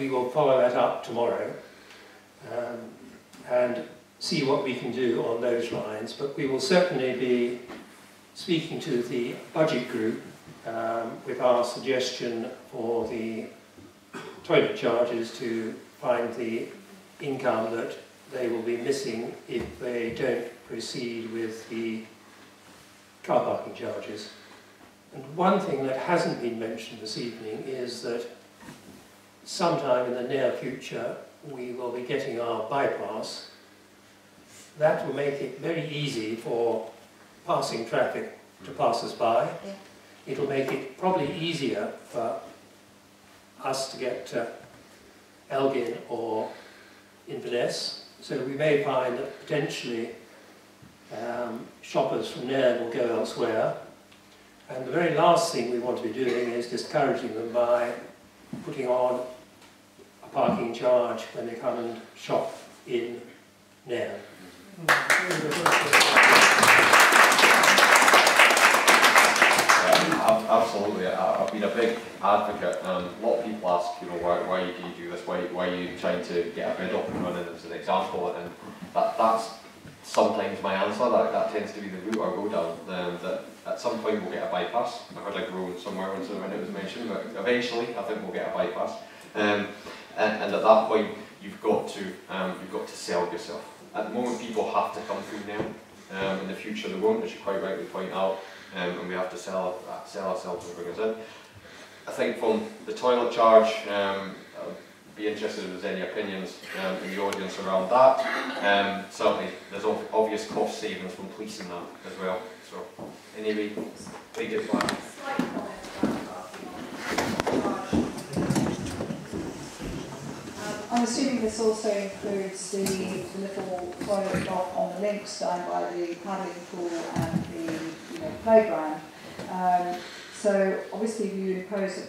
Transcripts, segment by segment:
we will follow that up tomorrow and see what we can do on those lines, but we will certainly be speaking to the budget group with our suggestion for the toilet charges to find the income that they will be missing if they don't proceed with the car parking charges. And one thing that hasn't been mentioned this evening is that sometime in the near future we will be getting our bypass. That will make it very easy for passing traffic to pass us by. Yeah. It'll make it probably easier for us to get to Elgin or Inverness, so we may find that potentially shoppers from Nairn will go elsewhere. And the very last thing we want to be doing is discouraging them by putting on a parking charge when they come and shop in Nairn. Absolutely, I've been a big advocate, and a lot of people ask, you know, why do you do this? Why are you trying to get a bid up and running as an example? And that's sometimes my answer. That tends to be the route I go down. That at some point we'll get a bypass. I heard a groan somewhere when it was mentioned, but eventually I think we'll get a bypass. And at that point you've got to sell yourself. At the moment people have to come through now. In the future they won't, as you quite rightly point out. And we have to sell ourselves and bring us in. I think from the toilet charge, I'd be interested if there's any opinions in the audience around that. Certainly there's obvious cost savings from policing that as well. So anyway, big advice. I'm assuming this also includes the little toilet block on the links down by the paddling pool and the playground. So obviously if you impose a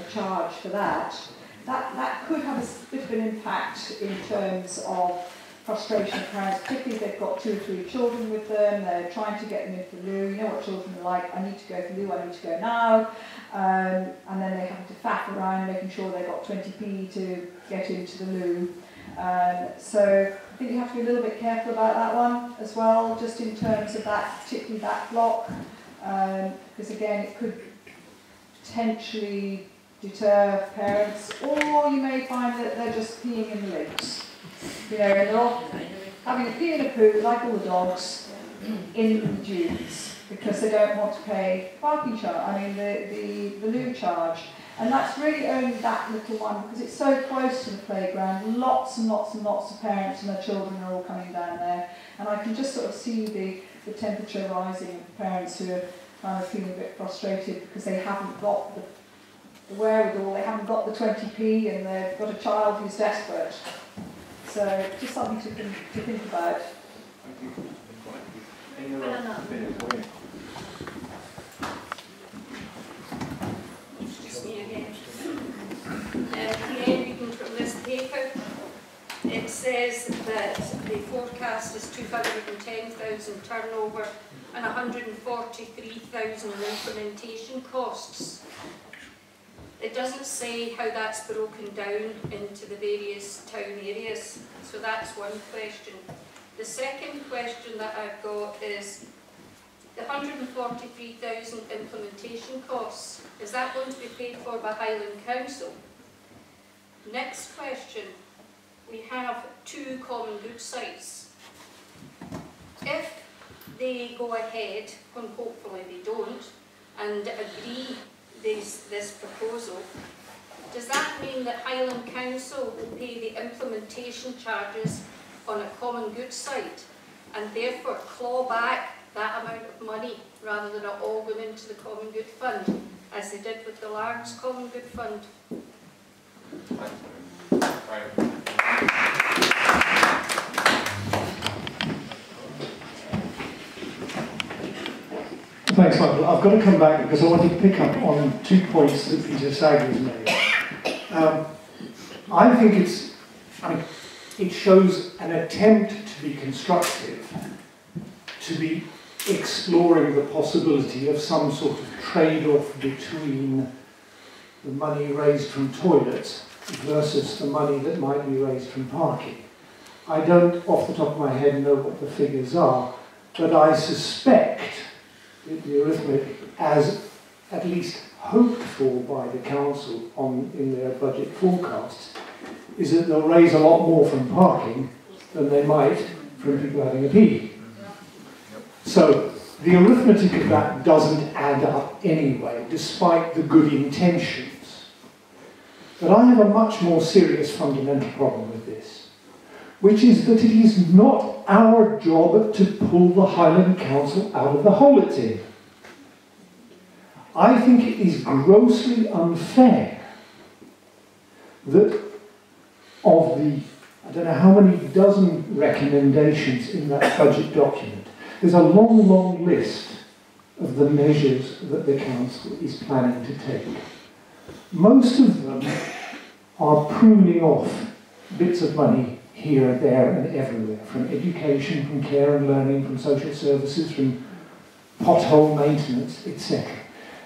charge for that could have a bit of an impact in terms of frustration of parents, particularly if they've got 2 or 3 children with them, they're trying to get them into the loo. You know what children are like, I need to go to the loo, I need to go now. And then they have to faff around making sure they've got 20p to get into the loo. So I think you have to be a little bit careful about that one as well, just in terms of that, particularly that block, because again it could potentially deter parents, or you may find that they're just peeing in the lakes. You know, and they're off having a pee in a poo, like all the dogs, in the dunes, because they don't want to pay parking charge, the loo charge. And that's really only that little one, because it's so close to the playground. Lots and lots and lots of parents and their children are all coming down there. And I can just sort of see the temperature rising of parents who are kind of feeling a bit frustrated because they haven't got the wherewithal, they haven't got the 20p, and they've got a child who's desperate. So just something to think about. Again, reading from this paper, it says that the forecast is 210,000 turnover and 143,000 in implementation costs. It doesn't say how that's broken down into the various town areas, so that's one question. The second question that I've got is the 143,000 implementation costs, is that going to be paid for by Highland Council? Next question, we have 2 common good sites. If they go ahead, and hopefully they don't, and agree this proposal, does that mean that Highland Council will pay the implementation charges on a common good site and therefore claw back that amount of money rather than it all going into the common good fund, as they did with the Largs common good fund? Thanks, Michael. I've got to come back because I wanted to pick up on 2 points that Peter Saggers made. I think it shows an attempt to be constructive, to be exploring the possibility of some sort of trade-off between the money raised from toilets versus the money that might be raised from parking. I don't, off the top of my head, know what the figures are, but I suspect that the arithmetic, as at least hoped for by the council in their budget forecasts, is that they'll raise a lot more from parking than they might from people having a pee. So the arithmetic of that doesn't add up anyway, despite the good intentions. But I have a much more serious fundamental problem with this, which is that it is not our job to pull the Highland Council out of the hole it's in. I think it is grossly unfair that of the, I don't know how many dozen recommendations in that budget document, there's a long, long list of the measures that the council is planning to take. Most of them are pruning off bits of money here, there and everywhere, from education, from care and learning, from social services, from pothole maintenance, etc.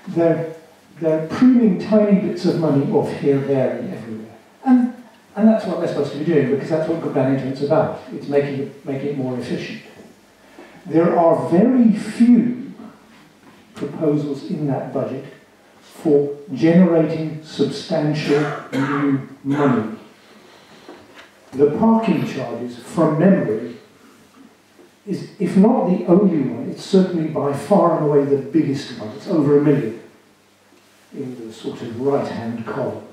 They're pruning tiny bits of money off here, there and everywhere. And that's what they're supposed to be doing, because that's what good management's about. It's making it more efficient. There are very few proposals in that budget for generating substantial new money. The parking charges, from memory, is, if not the only one, it's certainly by far and away the biggest one. It's over £1 million in the sort of right-hand column.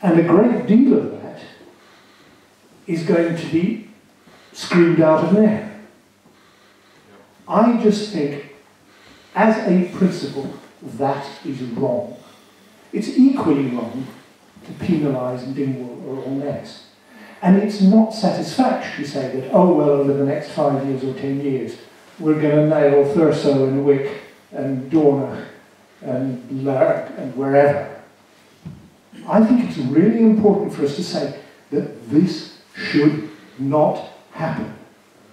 And a great deal of that is going to be screamed out of Nairn. I just think, as a principle, that is wrong. It's equally wrong to penalise Dingwall or all next. And it's not satisfactory to say that, oh well, over the next 5 years or 10 years, we're going to nail Thurso and Wick and Dornoch and Lark and wherever. I think it's really important for us to say that this should not happen.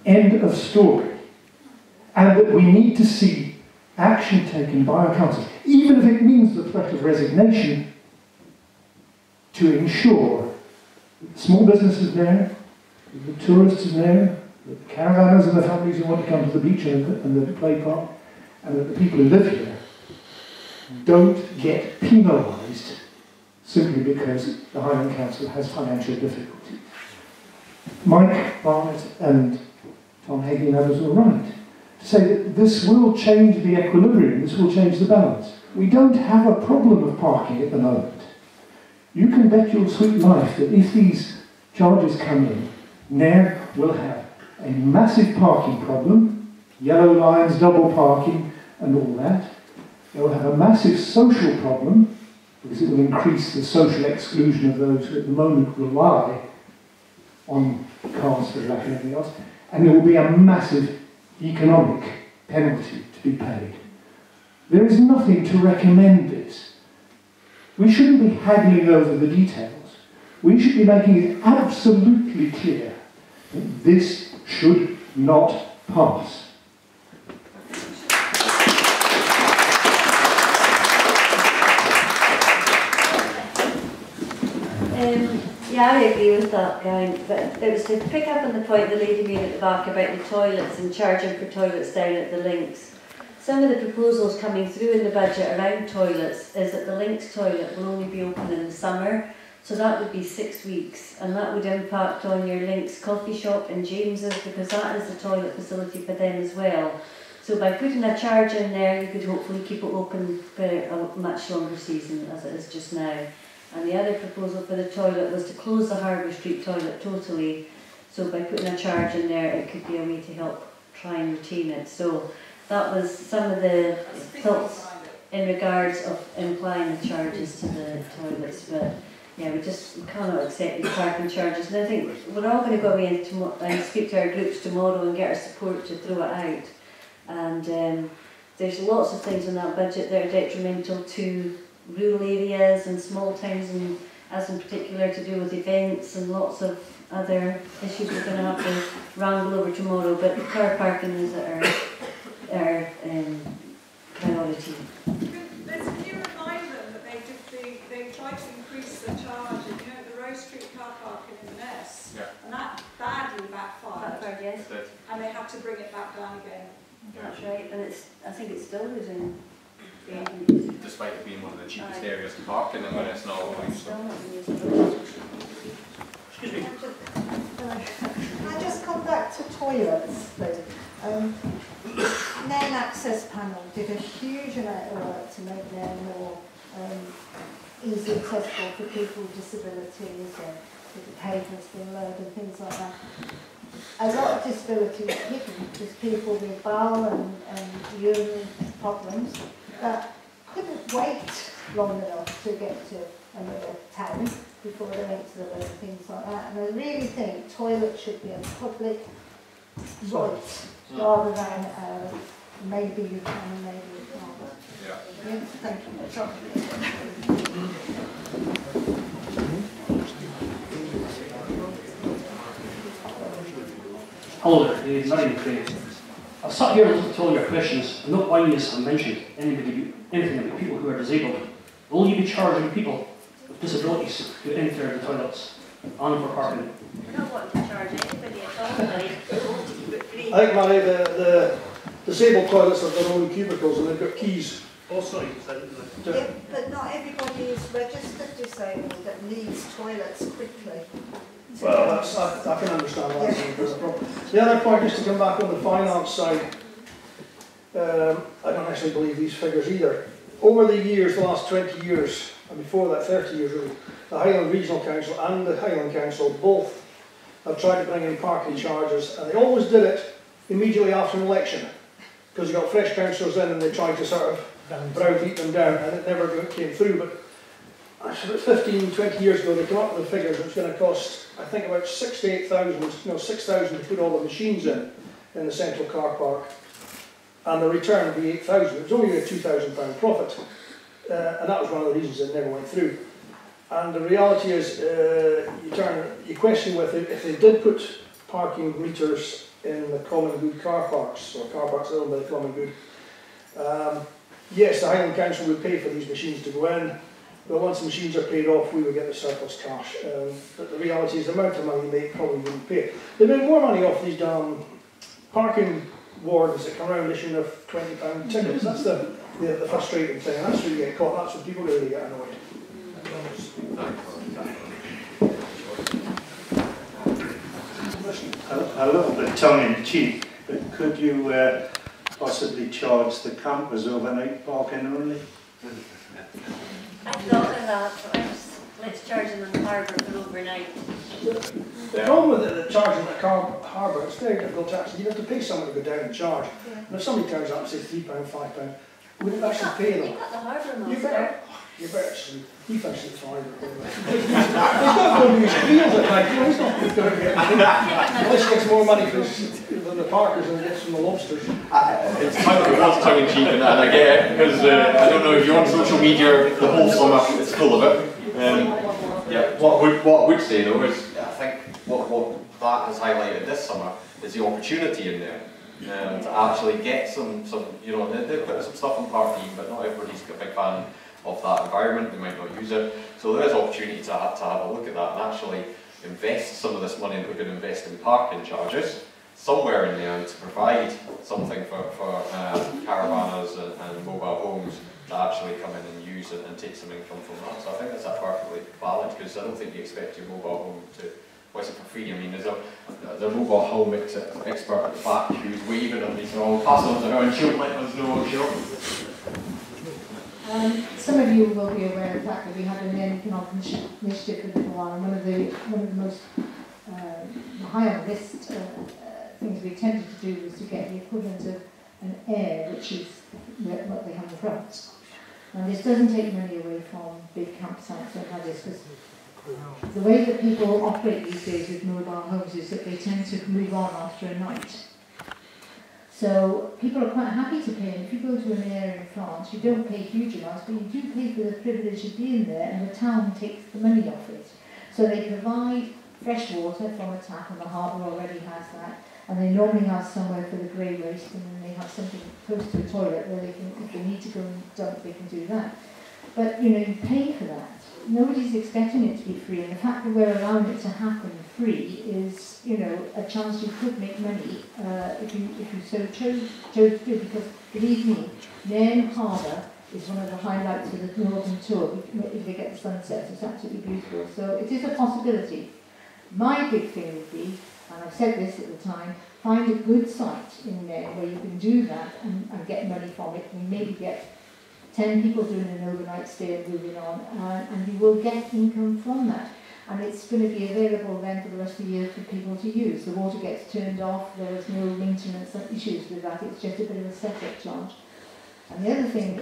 End of story. And that we need to see action taken by our council, even if it means the threat of resignation, to ensure that the small businesses there, the tourists there, the caravanners and the families who want to come to the beach and the play park, and that the people who live here don't get penalised simply because the Highland Council has financial difficulties. Mike Barnett and Tom Hagee and others were right to say that this will change the equilibrium, this will change the balance. We don't have a problem of parking at the moment. You can bet your sweet life that if these charges come in, Nairn will have a massive parking problem, yellow lines, double parking and all that. It will have a massive social problem, because it will increase the social exclusion of those who at the moment rely on cars for lack of anything else, and there will be a massive economic penalty to be paid. There is nothing to recommend this. We shouldn't be haggling over the details. We should be making it absolutely clear that this should not pass. Yeah, I agree with that, Gavin, but it was to pick up on the point the lady made at the back about the toilets and charging for toilets down at the links. Some of the proposals coming through in the budget around toilets is that the links toilet will only be open in the summer, so that would be 6 weeks, and that would impact on your links coffee shop in James's, because that is the toilet facility for them as well. So by putting a charge in there, you could hopefully keep it open for a much longer season as it is just now. And the other proposal for the toilet was to close the Harbour Street toilet totally. So by putting a charge in there, it could be a way to help try and retain it. So that was some of the thoughts in regards of implying the charges to the toilets. But yeah, we cannot accept these parking charges. And I think we're all going to go away and speak to our groups tomorrow and get our support to throw it out. And there's lots of things in that budget that are detrimental to rural areas and small towns, and as in particular to do with events and lots of other issues we're going to have to wrangle over tomorrow, but car parking is our priority. Can you remind them that they tried like to increase the charge, and the Rose Street car park in Inverness, and that badly backfired, yes. and they had to bring it back down again. That's right, and I think it's still losing. Despite it being one of the cheapest areas to park in Inverness now. Excuse me. Can I just come back to toilets, please? Nairn Access Panel did a huge amount of work to make Nairn more easy accessible for people with disabilities, and with the pavements being lowered and things like that. A lot of disabilities are hidden. There's people with bowel and urinary problems that couldn't wait long enough to get to another town before they went to the road and things like that. And I really think toilets should be a public right rather than maybe you can and maybe you can't. Yeah. Thank you. Hello there, Nairn Businesses. I've sat here and listened to all your questions, and not one has mentioned anything about people who are disabled. Will you be charging people with disabilities to enter the toilets and for parking? We're not wanting to charge anybody at all, like, to keep it free. I think, Mary, the disabled toilets have their own cubicles and they've got keys. Also, Yeah, but not everybody is registered disabled that needs toilets quickly. Well, I can understand that. Yeah. The other point is to come back on the finance side. I don't actually believe these figures either. Over the years, the last 20 years, and before that 30 years really, the Highland Regional Council and the Highland Council both have tried to bring in parking charges, and they always did it immediately after an election, because you got fresh councillors in and they tried to sort of browbeat them down, and it never came through. But actually, about 15, 20 years ago, they came up with the figures. It was going to cost, I think, about 6,000 to put all the machines in the central car park, and the return would be 8,000. It was only a £2,000 profit, and that was one of the reasons it never went through. And the reality is, you question whether if they did put parking meters in the common good car parks, or car parks owned by the common good, yes, the Highland Council would pay for these machines to go in, but once the machines are paid off, we would get the surplus cash. But the reality is, the amount of money they probably wouldn't pay. They made more money off these damn parking wardens that come around issuing of £20 tickets. That's the frustrating thing, and that's where you get caught. That's when people really get annoyed. A little bit tongue in cheek, but could you possibly charge the campers overnight parking only? I thought of that, but let's charge them in the harbour for overnight. The problem with the charging at harbour, it's very difficult to actually, you have to pay someone to go down and charge. And if somebody turns up and says £3, £5, we don't actually pay them. You've got the harbour You master. better actually, he thinks it's fine. He's not going to use wheels at night, he's not going to get unless he gets more money from the parkers than he gets from the lobsters. It's tongue in cheek, and I get it, because I don't know if you're on social media the whole summer, it's full of it. Yeah, what I would say though is, I think what that has highlighted this summer is the opportunity in there. To actually get some they've put some stuff on parking, but not everybody's a big fan of that environment, they might not use it. So there is opportunity to have a look at that and actually invest some of this money that we're going to invest in parking charges somewhere in there, and to provide something for caravanners and mobile homes to actually come in and use it and take some income from that. So I think that's a perfectly valid, because I don't think you expect your mobile home to, what's it for free? I mean, there's a mobile home expert at the back who's waving at me, so I'll pass on to her and she'll let us know, Some of you will be aware of the fact that we had a Nairn Economic Initiative for a little while, and one of the most high on the list things we tended to do was to get the equivalent of an air, which is what they have in front. Now this doesn't take money away from big campsites and others, because the way that people operate these days with mobile homes is that they tend to move on after a night. So people are quite happy to pay, and if you go to an air in France, you don't pay huge amounts, but you do pay for the privilege of being there, and the town takes the money off it. So they provide fresh water from a tap, and the harbour already has that, and they normally have somewhere for the grey waste, and then they have something close to a toilet where they can, if they need to go and dump, they can do that. But you know, you pay for that. nobody's expecting it to be free, and the fact that we're allowing it to happen free is, you know, a chance you could make money if you so chose to do, because believe me, Nairn Harbour is one of the highlights of the Northern Tour. If they get the sunset, it's absolutely beautiful. So it is a possibility. My big thing would be, and I said this at the time, find a good site in there where you can do that and get money from it, and maybe get 10 people doing an overnight stay and moving on, and you will get income from that. And it's going to be available then for the rest of the year for people to use. The water gets turned off, there is no maintenance issues with that, it's just a bit of a setup charge. And the other thing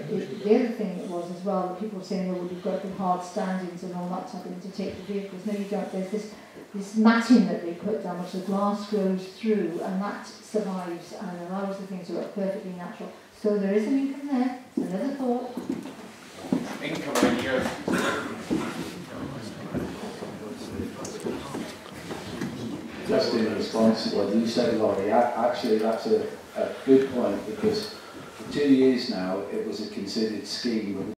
was as well, that people were saying, well, you've got to put hard standings and all that type of thing to take the vehicles. No, you don't. There's this matting that they put down, which the glass goes through, and that survives and allows the thing to look perfectly natural. So there is an income there. Another thought. Income right here. Just in response to what you said, Laurie, actually that's a good point, because for 2 years now it was a considered scheme